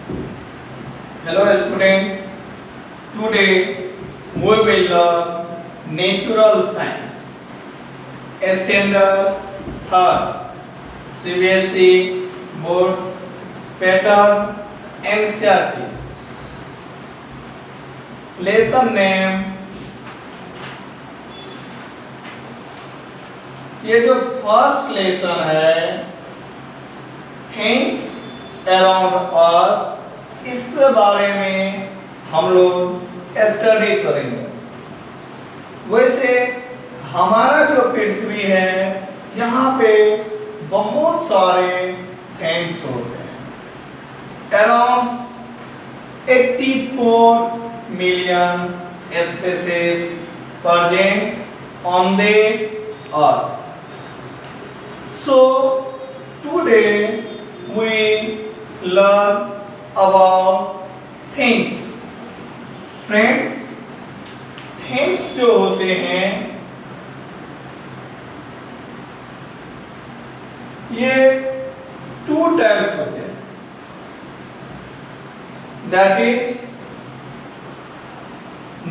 Hello student, today we will learn natural science, standard third CBSE boards pattern NCERT. Lesson name, ये जो first lesson है things around us, इसके बारे में हम लोग स्टडी करेंगे। वैसे हमारा जो पृथ्वी है यहाँ पे बहुत सारे थिंग्स होते हैं। Around 84 million species present on the earth. So today we learn about things. Friends, things जो होते हैं ये टू टाइप्स होते हैं, that is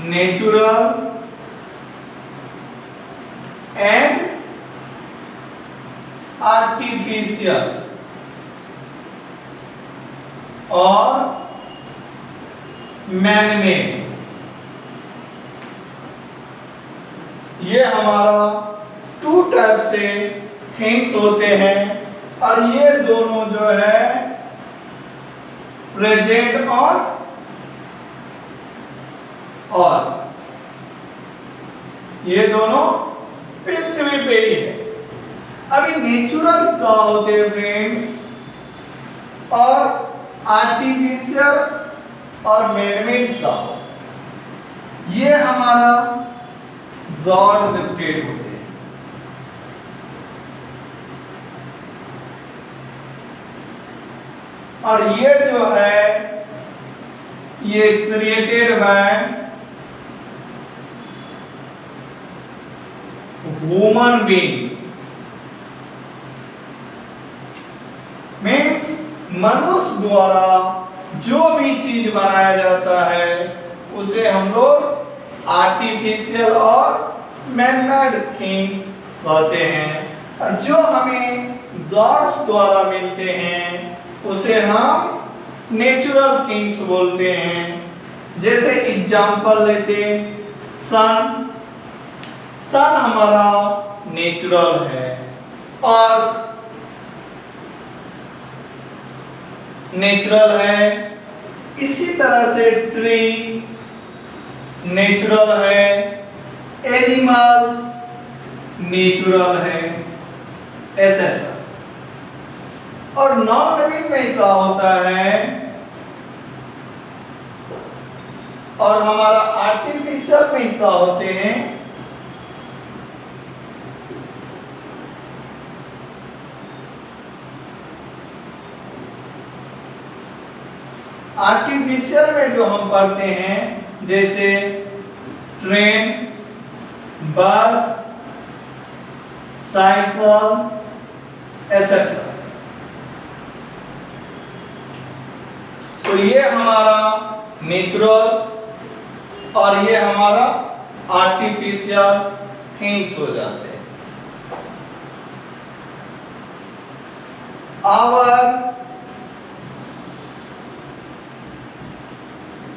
natural and artificial और मैनमेड। ये हमारा टू टाइप से थिंग्स होते हैं और ये दोनों जो है प्रेजेंट ऑन अर्थ, ये दोनों पृथ्वी पे ही है। अभी नेचुरल क्या होते हैं फ्रेंड्स, और आर्टिफिशियल और मैनमेड क्या होता है, ये हमारा गॉड गिफ्टेड होते हैं। और ये जो है ये created by human being, means मनुष्य द्वारा जो भी चीज बनाया जाता है उसे हम लोग आर्टिफिशियल और मैनमेड थिंग्स कहते हैं। और जो हमें गॉड्स द्वारा मिलते हैं उसे हम नेचुरल थिंग्स बोलते हैं। जैसे एग्जांपल लेते सन, सन हमारा नेचुरल है, अर्थ नेचुरल है, इसी तरह से ट्री नेचुरल है, एनिमल्स नेचुरल है, एसेट्रा। और नॉन लिविंग में क्या होता है, और हमारा आर्टिफिशियल में क्या होते हैं, आर्टिफिशियल में जो हम पढ़ते हैं जैसे ट्रेन, बस, साइकिल एसेट्रा। तो ये हमारा नेचुरल और ये हमारा आर्टिफिशियल थिंग्स हो जाते हैं। Our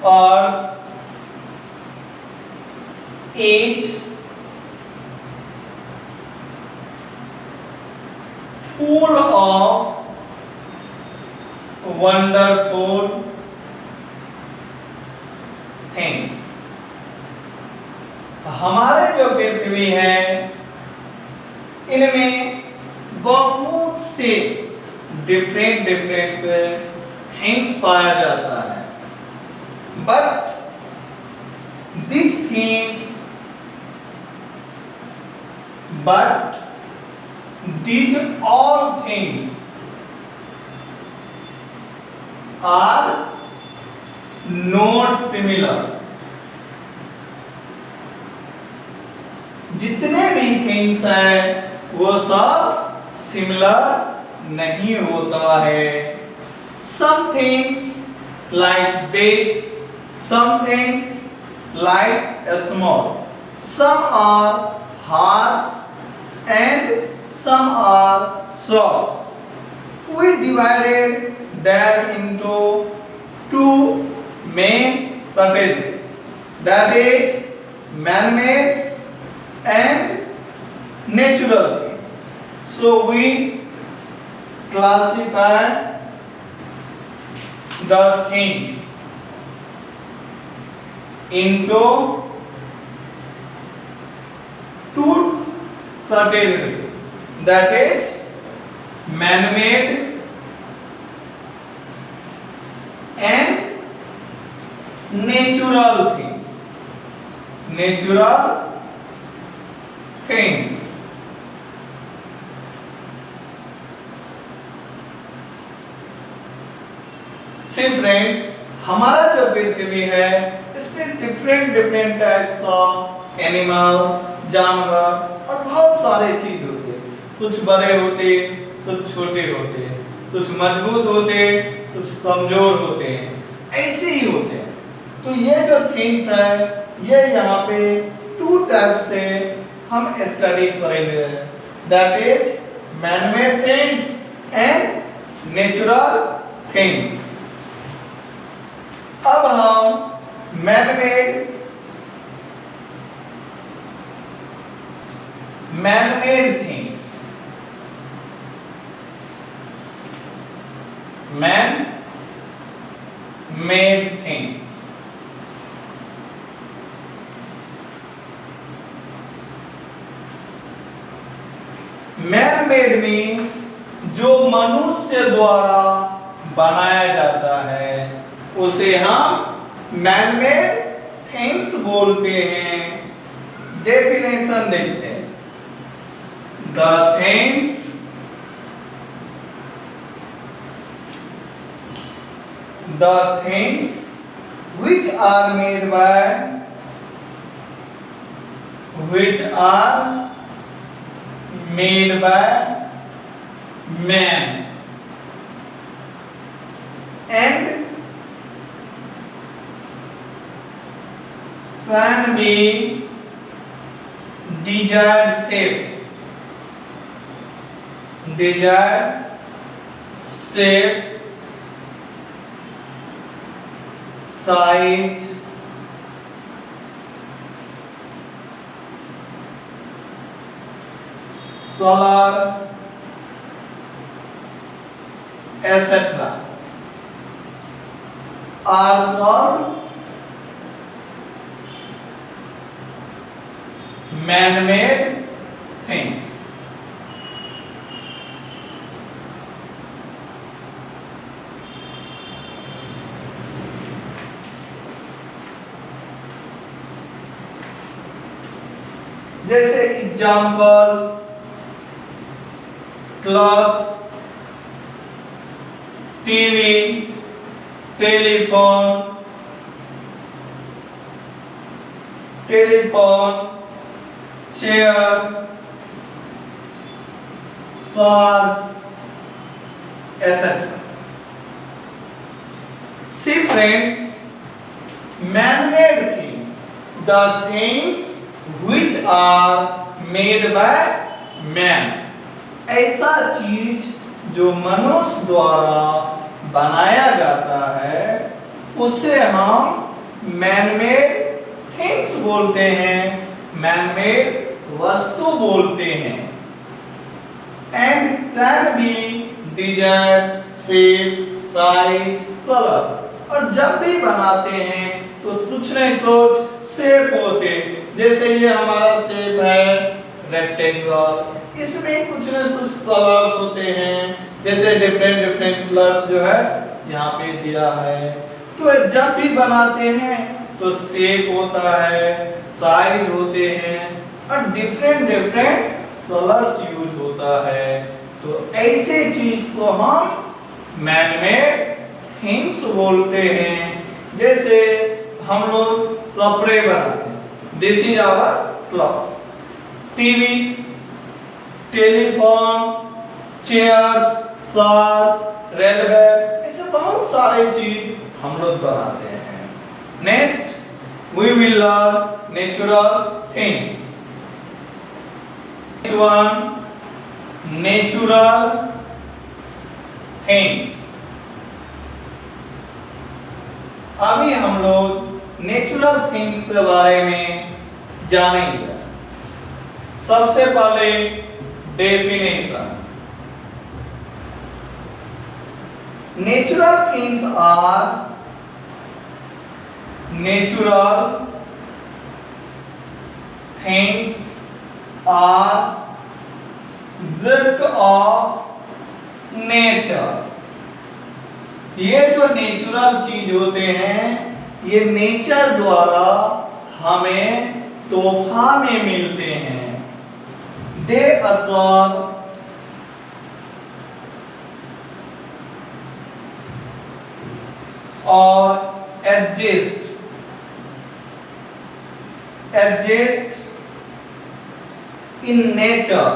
earth is full of wonderful things। हमारे जो पृथ्वी है इनमें बहुत से डिफरेंट थिंग्स पाया जाता है, but these things but these all things are not similar। जितने भी थिंग्स हैं वो सब सिमिलर नहीं होता है। Some things like big, some things like small. Some are hard and some are soft. We divided them into two main categories, that is man-made and natural things. So we classify the things into two categories, that is man-made and natural things. Natural things. C friends, हमारा जो पृथ्वी है इसमें different types का animals, जानवर और बहुत सारे चीज होते हैं। कुछ बड़े होते, कुछ छोटे होते, कुछ मजबूत होते, कुछ कमजोर होते हैं, ऐसे ही होते हैं। तो ये जो थिंग्स है ये यहाँ पे टू टाइप से हम स्टडी करेंगे, that is man-made things and natural things. अब हम man-made things, man-made things, man-made means जो मनुष्य द्वारा बनाया जाता है उसे हम मैन-मेड थिंग्स बोलते हैं। डेफिनेशन देखते हैं, the things which are made by man and can be desired shape, size, color, etc. are called man-made things. जैसे example cloth, TV, telephone, chair, flowers, etc. See friends, man-made things, the things which are made by man, ऐसा चीज जो मनुष्य द्वारा बनाया जाता है उसे हम मैन-मेड थिंग्स बोलते हैं, मैन-मेड वस्तु बोलते हैं। And can be design, shape, size, colour. और जब भी बनाते हैं तो कुछ न कुछ शेप होते, जैसे ये हमारा शेप है रेक्टेंगल, इसमें कुछ न कुछ कलर्स होते हैं, जैसे डिफरेंट कलर्स जो है यहाँ पे दिया है। तो जब भी बनाते हैं तो शेप होता है, साइज होते हैं और डिफरेंट कलर्स यूज होता है। तो ऐसे चीज को हम मैन-मेड थिंग्स बोलते हैं। जैसे हम लोग कपड़े बनाते हैं, this is our clothes. TV, telephone, chairs, flowers, railway, ऐसे बहुत सारे चीज हम लोग बनाते हैं। Next we will learn natural things. One natural things. अभी हम लोग नेचुरल थिंग्स के बारे में जानेंगे। सबसे पहले definition. Natural things are gift of nature। ये जो नेचुरल चीज होते हैं ये नेचर द्वारा हमें तोहफा में मिलते हैं। दे अब्जॉर्ब और adjust in nature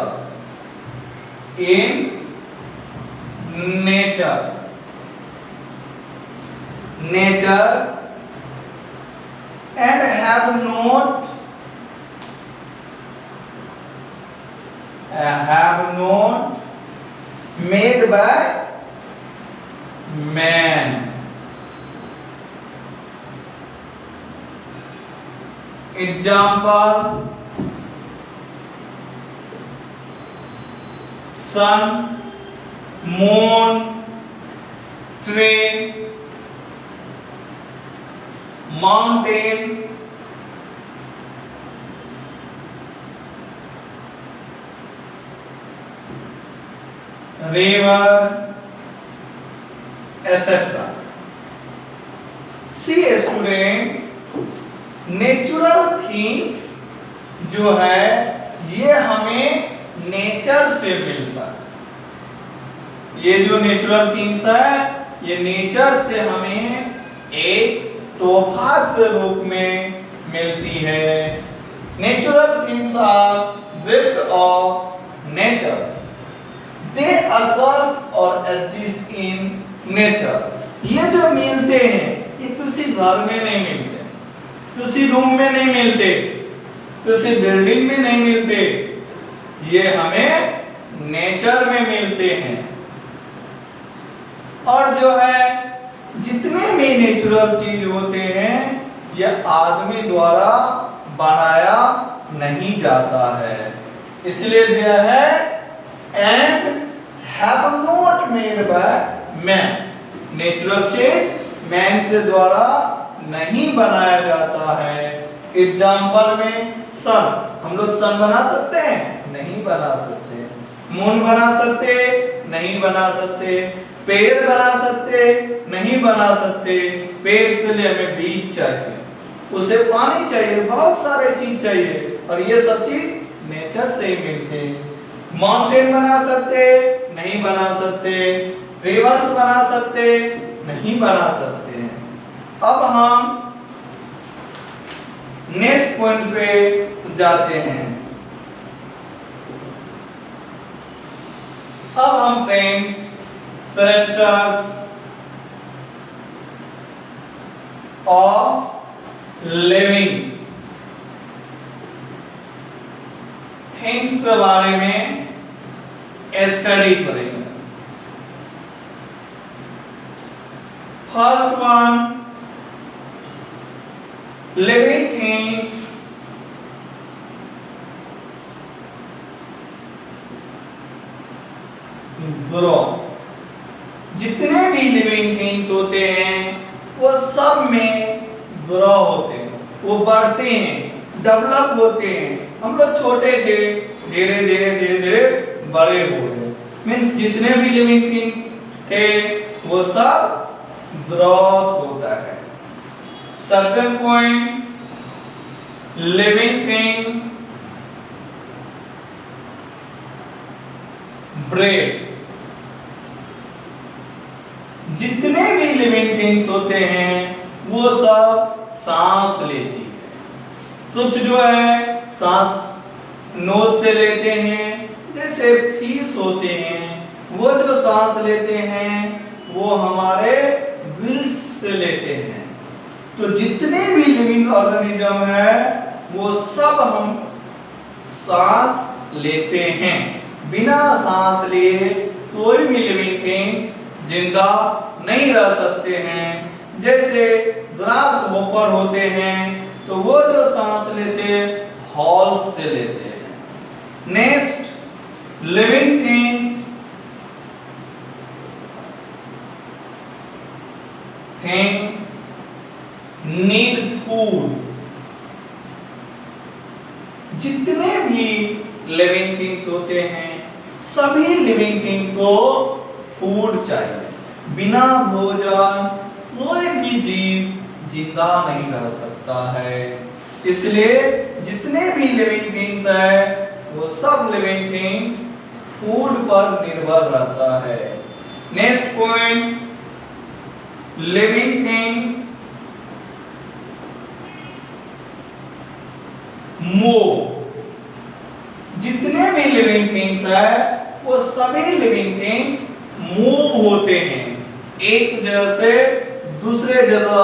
and have not made by man। Example sun, moon, tree, mountain, river, etc. See student, natural things जो है ये हमें नेचर से मिलता है। ये जो नेचुरल थिंग्स है ये नेचर से हमें एक तोहफा के रूप में मिलती है। Natural things are gift of nature. They occurs और एग्जिस्ट इन नेचर। ये जो मिलते हैं ये किसी घर में नहीं मिलते, किसी रूम में नहीं मिलते, किसी बिल्डिंग में नहीं मिलते, ये हमें नेचर में मिलते हैं। और जो है जितने भी नेचुरल चीज होते हैं ये आदमी द्वारा बनाया नहीं जाता है, इसलिए दिया है and have not made by man. Natural चीज मैन के द्वारा नहीं बनाया जाता है। एग्जाम्पल में सन, हम लोग सन बना सकते हैं? नहीं बना सकते। मून बना सकते? नहीं बना सकते। पेड़ बना सकते? नहीं बना सकते। पेड़ के लिए हमें बीज चाहिए, उसे पानी चाहिए, बहुत सारे चीज चाहिए और ये सब चीज नेचर से ही मिलते हैं। माउंटेन बना सकते? नहीं बना सकते। रिवर्स बना सकते? नहीं बना सकते। अब हम नेक्स्ट पॉइंट पे जाते हैं। अब हम friends characters of living things के बारे में स्टडी करेंगे। First one, living things grow। जितने भी लिविंग थिंग्स होते हैं वो सब में ग्रो होते हैं, वो बढ़ते हैं, डेवलप होते हैं। हम लोग छोटे थे, धीरे धीरे धीरे धीरे बड़े हो गए। मीन्स जितने भी लिविंग थिंग्स थे वो सब ग्रोथ होता है। Second point, living thing breath. जितने भी लिविंग थिंग्स होते हैं वो सब सांस लेती है। कुछ जो है सांस नोज से लेते हैं, जैसे फिश होते हैं वो जो सांस लेते हैं वो हमारे गिल्स से लेते हैं। तो जितने भी लिविंग ऑर्गेनिज्म है वो सब हम सांस लेते हैं। बिना सांस लिए कोई भी लिविंग थिंग्स जिंदा नहीं रह सकते हैं। जैसे ग्रास होपर होते हैं तो वो जो सांस लेते हैं हॉल्स से लेते हैं। Next, living things need food. जितने भी लिविंग थिंग्स होते हैं सभी लिविंग थिंग को फूड चाहिए। बिना भोजन कोई भी जीव जिंदा नहीं रह सकता है। इसलिए जितने भी लिविंग थिंग्स है वो सब लिविंग थिंग्स फूड पर निर्भर रहता है। Next point, living thing move. जितने भी लिविंग थिंग्स है वो सभी लिविंग थिंग्स मूव होते हैं। एक जगह से दूसरे जगह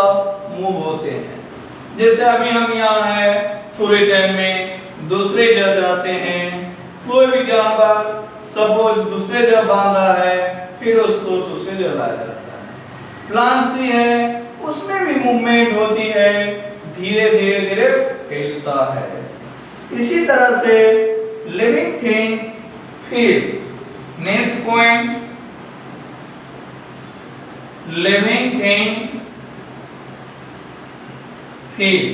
मूव होते हैं। जैसे अभी हम यहाँ है, थोड़े टाइम में दूसरे जगह जाते हैं। कोई भी जानवर सपोज दूसरे जगह बांधा है फिर उसको दूसरे जगह लाया जाता है। प्लांट्स ही है उसमें भी मूवमेंट होती है, धीरे धीरे धीरे फैलता है। इसी तरह से living things feel. Next point, living thing feel.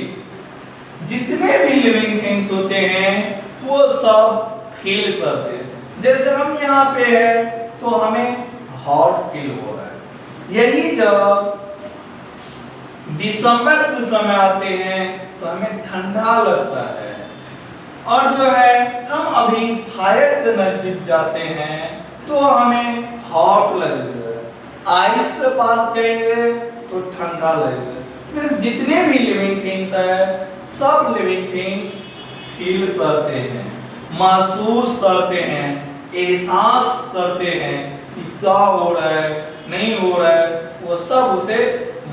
जितने भी लिविंग थिंग्स होते हैं वो सब फील करते हैं। जैसे हम यहाँ पे है तो हमें हॉट फील हो रहा है। यही जब दिसंबर के समय आते हैं तो हमें ठंडा लगता है। और जो है हम अभी फायर के नजदीक जाते हैं तो हमें हॉट लगेगा। आइस के पास जाएंगे तो ठंडा लगेगा। जितने भी लिविंग थिंग्स है सब लिविंग थिंग्स फील करते हैं, महसूस करते हैं, एहसास करते हैं कि क्या हो रहा है नहीं हो रहा है, वो सब उसे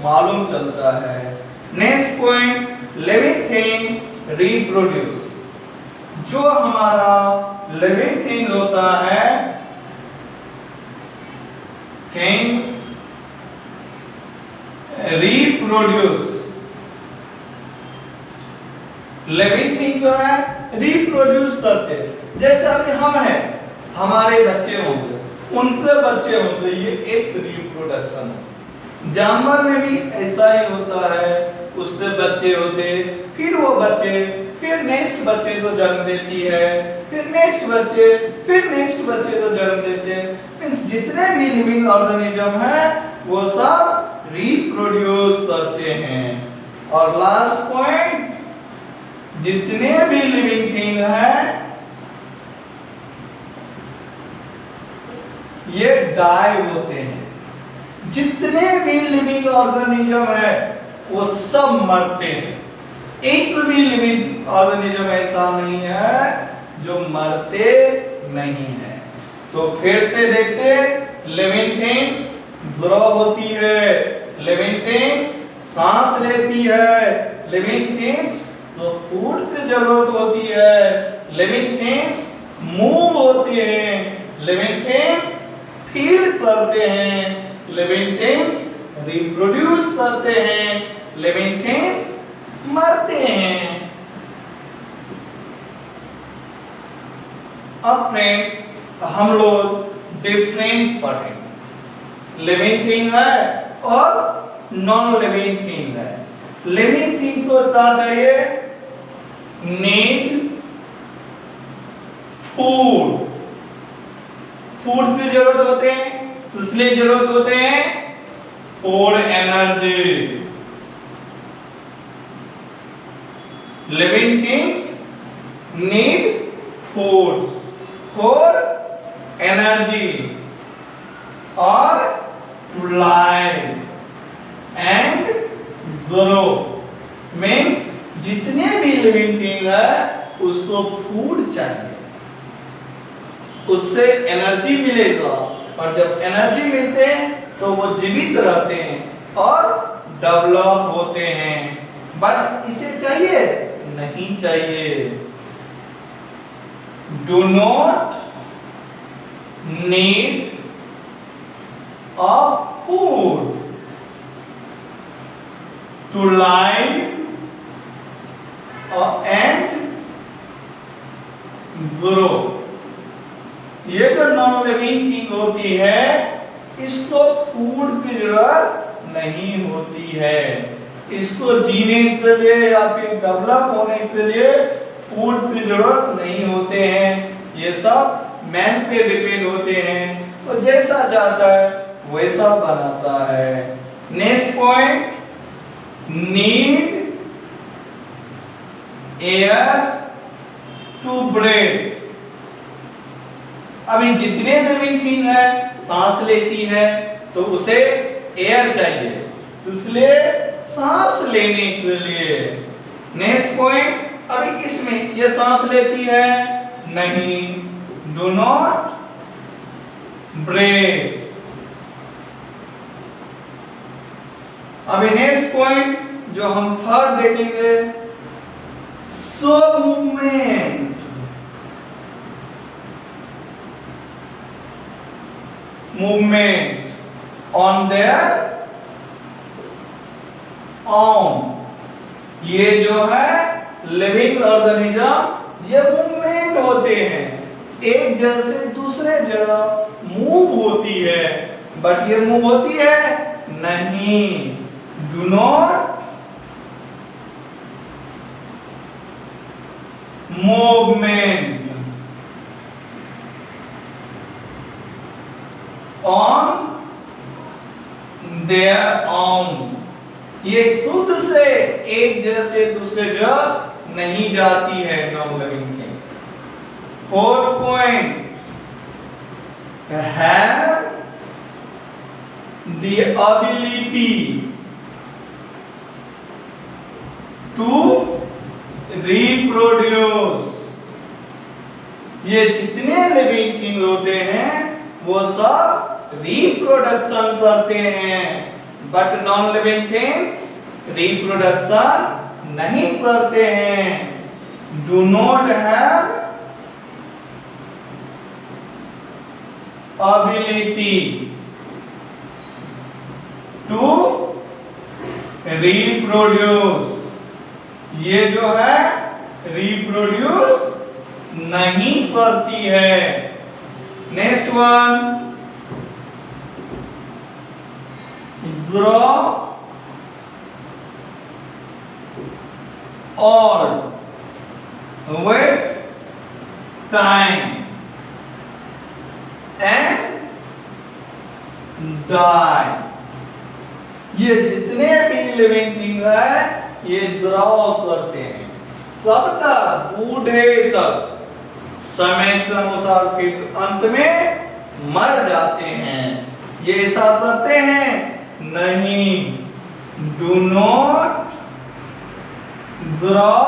मालूम चलता है। Next point, living thing reproduce. जो हमारा लिविंग थिंग होता है थिंग रिप्रोड्यूस। लिविंग थिंग जो है रिप्रोड्यूस करते हैं। जैसे अभी हम हैं, हमारे बच्चे होंगे, उनके बच्चे होंगे, ये एक रिप्रोडक्शन है। जानवर में भी ऐसा ही होता है, उसके बच्चे होते, फिर वो बच्चे, फिर नेक्स्ट बच्चे को जन्म देती है, फिर नेक्स्ट बच्चे, फिर नेक्स्ट बच्चे को जन्म देते हैं। मींस जितने भी लिविंग ऑर्गेनिज्म है वो सब रिप्रोड्यूस करते हैं। और लास्ट पॉइंट, जितने भी लिविंग थिंग है ये डाई होते हैं। जितने भी लिविंग ऑर्गेनिज्म है वो सब मरते हैं। एक भी लिविंग ऑर्गेनिज्म ऐसा नहीं है जो मरते नहीं है। तो फिर से देखते, लिविंग थिंग्स ग्रो होती है, लिविंग थिंग्स सांस लेती है, लिविंग थिंग्स तो फूड की जरूरत होती है, लिविंग थिंग्स मूव होती हैं, लिविंग थिंग्स फील करते हैं, लिविंग थिंग्स रिप्रोड्यूस करते हैं, लिविंग थिंग्स मरते हैं। अब फ्रेंड्स हम लोग डिफरेंस पढ़ेंगे। लिविंग थिंग है और नॉन लिविंग थिंग है। लिविंग थिंग को क्या चाहिए? नीड फूड, फूड की जरूरत होते हैं, इसलिए जरूरत होते हैं for energy. Living things need foods for energy और to live and grow. Means जितने भी लिविंग थिंग है उसको फूड चाहिए, उससे एनर्जी मिलेगा, और जब एनर्जी मिलते हैं तो वो जीवित रहते हैं। और डेवलप होते हैं। बट इसे चाहिए नहीं चाहिए। Do not need a food to live and grow. ये जो नॉन लिविंग थिंग होती है इसको फूड की जरूरत नहीं होती है। इसको जीने के लिए या फिर डेवलप होने के लिए फूड की जरूरत नहीं होते हैं। ये सब मैन पे डिपेंड होते हैं, वो जैसा चाहता है वैसा बनाता है। Next point, need air to breathe. अभी जितने लिविंग थिंग है सांस लेती है तो उसे एयर चाहिए, इसलिए सांस लेने के लिए। नेक्स्ट पॉइंट, अभी इसमें ये सांस लेती है नहीं, डू नॉट ब्रीथ। अभी नेक्स्ट पॉइंट जो हम थर्ड देखेंगे, show movement. Movement on their arm. ये जो है लिविंग ऑर्गेनिज्म ये मूवमेंट होते हैं, एक जगह से दूसरे जगह मूव होती है। बट ये मूव होती है नहीं, do not movement on their arm. ये खुद से एक जगह से दूसरे जगह नहीं जाती है non living thing. Fourth point, have the ability to reproduce. ये जितने लिविंग थिंग होते हैं वो सब रिप्रोडक्शन करते हैं, but non living things reproduction नहीं करते हैं। Do not have ability to reproduce. ये जो है रिप्रोड्यूस नहीं करती है। Next one, grow old with time and die। ये जितने भी लिविंग थिंग है ये ग्रो करते हैं, कब तक? बूढ़े तक, समय के अनुसार फिर अंत में मर जाते हैं। ये ऐसा करते हैं नहीं, do not grow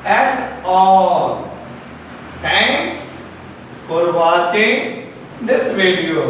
at all. Thanks for watching this video.